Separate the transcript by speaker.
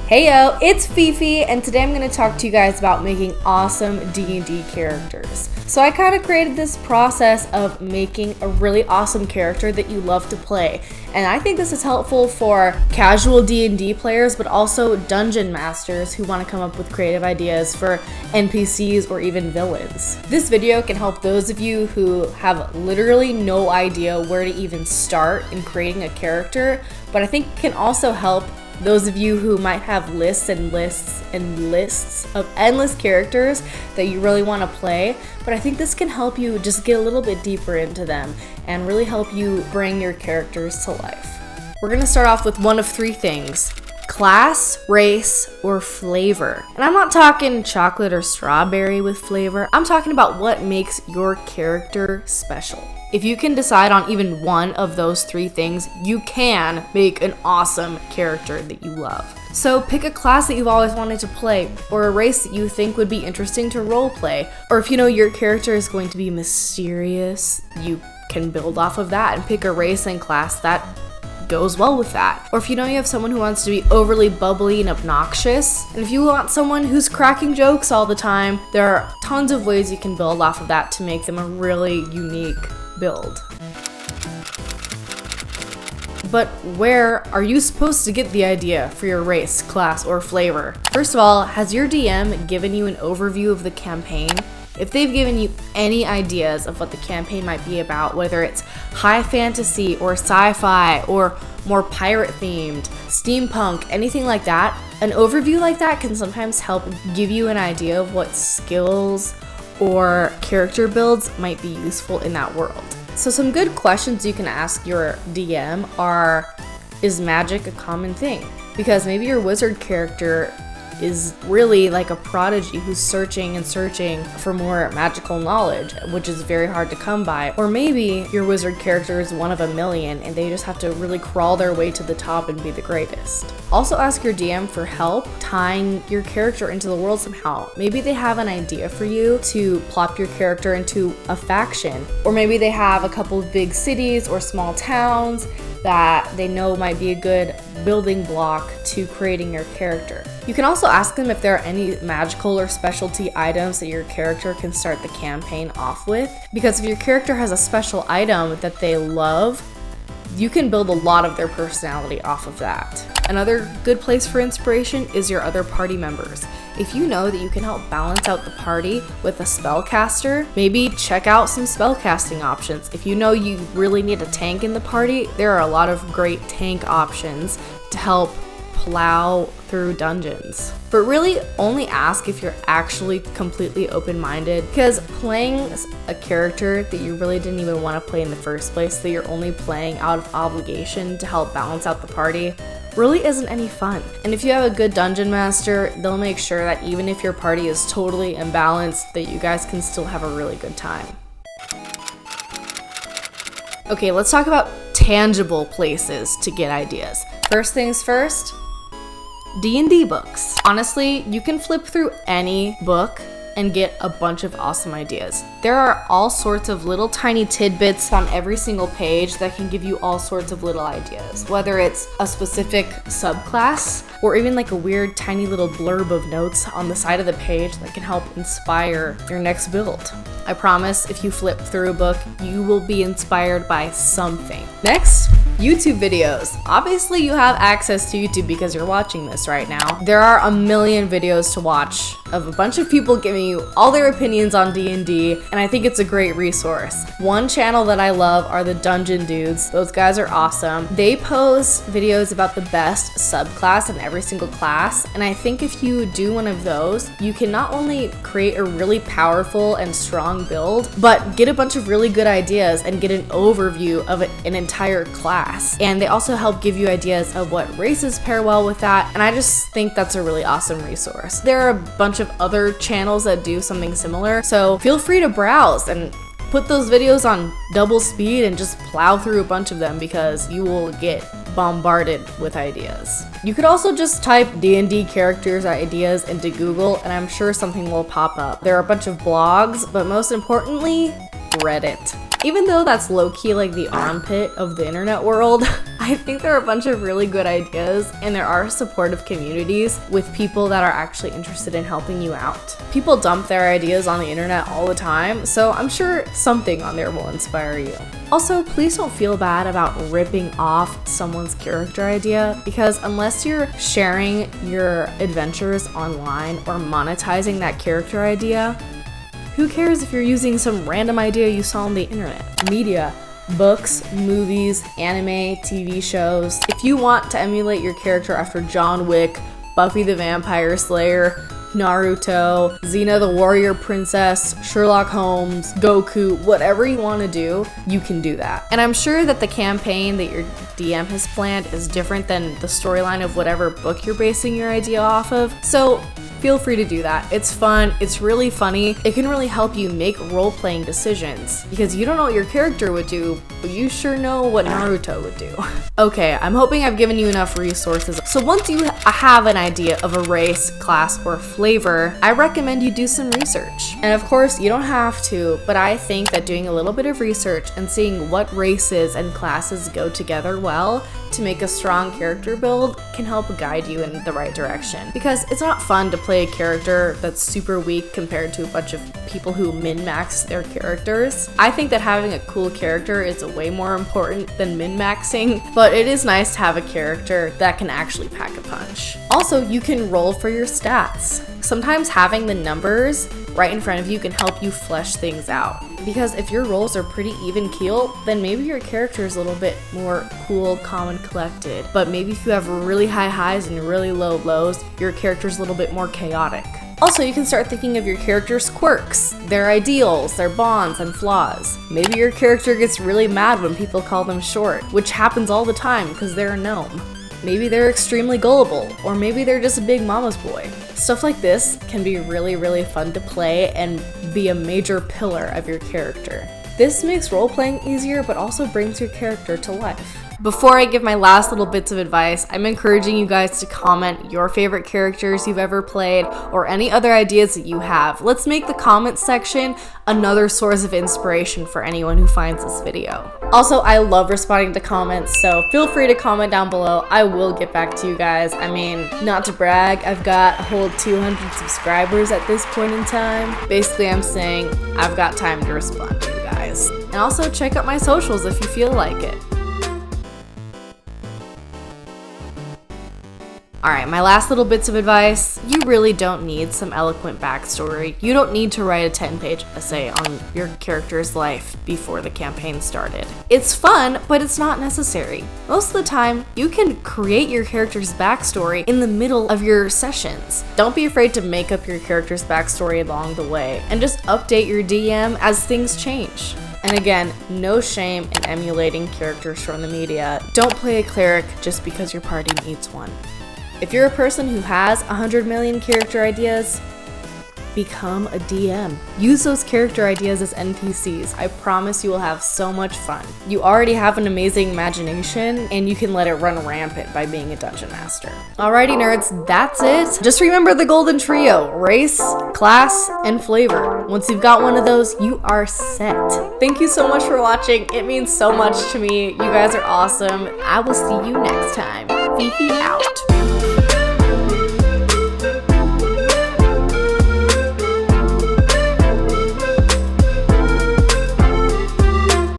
Speaker 1: Heyo, it's Fifi, and today I'm going to talk to you guys about making awesome D&D characters. So I kind of created this process of making a really awesome character that you love to play, and I think this is helpful for casual D&D players, but also dungeon masters who want to come up with creative ideas for NPCs or even villains. This video can help those of you who have literally no idea where to even start in creating a character, but I think it can also help those of you who might have lists and lists and lists of endless characters that you really want to play, but I think this can help you just get a little bit deeper into them and really help you bring your characters to life. We're going to start off with one of three things: class, race, or flavor. And I'm not talking chocolate or strawberry with flavor. I'm talking about what makes your character special. If you can decide on even one of those three things, you can make an awesome character that you love. So pick a class that you've always wanted to play, or a race that you think would be interesting to roleplay. Or if you know your character is going to be mysterious, you can build off of that and pick a race and class that goes well with that. Or if you know you have someone who wants to be overly bubbly and obnoxious, and if you want someone who's cracking jokes all the time, there are tons of ways you can build off of that to make them a really unique build. But where are you supposed to get the idea for your race, class, or flavor? First of all, has your DM given you an overview of the campaign? If they've given you any ideas of what the campaign might be about, whether it's high fantasy or sci-fi or more pirate themed, steampunk, anything like that, an overview like that can sometimes help give you an idea of what skills or character builds might be useful in that world. So some good questions you can ask your DM are, is magic a common thing? Because maybe your wizard character is really like a prodigy who's searching and searching for more magical knowledge, which is very hard to come by. Or maybe your wizard character is one of a million and they just have to really crawl their way to the top and be the greatest. Also ask your DM for help tying your character into the world somehow. Maybe they have an idea for you to plop your character into a faction, or maybe they have a couple of big cities or small towns that they know might be a good building block to creating your character. You can also ask them if there are any magical or specialty items that your character can start the campaign off with, because if your character has a special item that they love, you can build a lot of their personality off of that. Another good place for inspiration is your other party members. If you know that you can help balance out the party with a spellcaster, maybe check out some spellcasting options. If you know you really need a tank in the party, there are a lot of great tank options to help plow through dungeons. But really only ask if you're actually completely open-minded, because playing a character that you really didn't even want to play in the first place, that you're only playing out of obligation to help balance out the party, really isn't any fun. And if you have a good dungeon master, they'll make sure that even if your party is totally imbalanced, that you guys can still have a really good time. Okay, let's talk about tangible places to get ideas. First things first, D&D books. Honestly, you can flip through any book and get a bunch of awesome ideas. There are all sorts of little tiny tidbits on every single page that can give you all sorts of little ideas, whether it's a specific subclass or even like a weird tiny little blurb of notes on the side of the page that can help inspire your next build. I promise if you flip through a book, you will be inspired by something. Next, YouTube videos. Obviously you have access to YouTube because you're watching this right now. There are a million videos to watch of a bunch of people giving you all their opinions on D&D, and I think it's a great resource. One channel that I love are the Dungeon Dudes. Those guys are awesome. They post videos about the best subclass in every single class, and I think if you do one of those, you can not only create a really powerful and strong build, but get a bunch of really good ideas and get an overview of an entire class. And they also help give you ideas of what races pair well with that, and I just think that's a really awesome resource. There are a bunch of other channels that do something similar, so feel free to browse and put those videos on double speed and just plow through a bunch of them, because you will get bombarded with ideas. You could also just type D&D characters ideas into Google and I'm sure something will pop up. There are a bunch of blogs, but most importantly, Reddit. Even though that's low-key like the armpit of the internet world, I think there are a bunch of really good ideas, and there are supportive communities with people that are actually interested in helping you out. People dump their ideas on the internet all the time, so I'm sure something on there will inspire you. Also, please don't feel bad about ripping off someone's character idea, because unless you're sharing your adventures online or monetizing that character idea, who cares if you're using some random idea you saw on the internet? Media, books, movies, anime, TV shows. If you want to emulate your character after John Wick, Buffy the Vampire Slayer, Naruto, Xena the Warrior Princess, Sherlock Holmes, Goku, whatever you want to do, you can do that. And I'm sure that the campaign that your DM has planned is different than the storyline of whatever book you're basing your idea off of. So feel free to do that. It's fun, it's really funny. It can really help you make role-playing decisions because you don't know what your character would do, but you sure know what Naruto would do. Okay, I'm hoping I've given you enough resources. So once you have an idea of a race, class, or flavor, I recommend you do some research. And of course, you don't have to, but I think that doing a little bit of research and seeing what races and classes go together well to make a strong character build can help guide you in the right direction. Because it's not fun to play a character that's super weak compared to a bunch of people who min-max their characters. I think that having a cool character is way more important than min-maxing, but it is nice to have a character that can actually pack a punch. Also, you can roll for your stats. Sometimes having the numbers right in front of you can help you flesh things out. Because if your rolls are pretty even keel, then maybe your character is a little bit more cool, calm, and collected. But maybe if you have really high highs and really low lows, your character is a little bit more chaotic. Also, you can start thinking of your character's quirks, their ideals, their bonds, and flaws. Maybe your character gets really mad when people call them short, which happens all the time because they're a gnome. Maybe they're extremely gullible, or maybe they're just a big mama's boy. Stuff like this can be really, really fun to play and be a major pillar of your character. This makes role-playing easier, but also brings your character to life. Before I give my last little bits of advice, I'm encouraging you guys to comment your favorite characters you've ever played or any other ideas that you have. Let's make the comments section another source of inspiration for anyone who finds this video. Also, I love responding to comments, so feel free to comment down below. I will get back to you guys. I mean, not to brag, I've got a whole 200 subscribers at this point in time. Basically, I'm saying I've got time to respond to you guys. And also check out my socials if you feel like it. Alright, my last little bits of advice. You really don't need some eloquent backstory. You don't need to write a 10-page essay on your character's life before the campaign started. It's fun, but it's not necessary. Most of the time, you can create your character's backstory in the middle of your sessions. Don't be afraid to make up your character's backstory along the way, and just update your DM as things change. And again, no shame in emulating characters from the media. Don't play a cleric just because your party needs one. If you're a person who has 100 million character ideas, become a DM. Use those character ideas as NPCs. I promise you will have so much fun. You already have an amazing imagination, and you can let it run rampant by being a dungeon master. Alrighty nerds, that's it. Just remember the golden trio: race, class, and flavor. Once you've got one of those, you are set. Thank you so much for watching. It means so much to me. You guys are awesome. I will see you next time. Fifi out.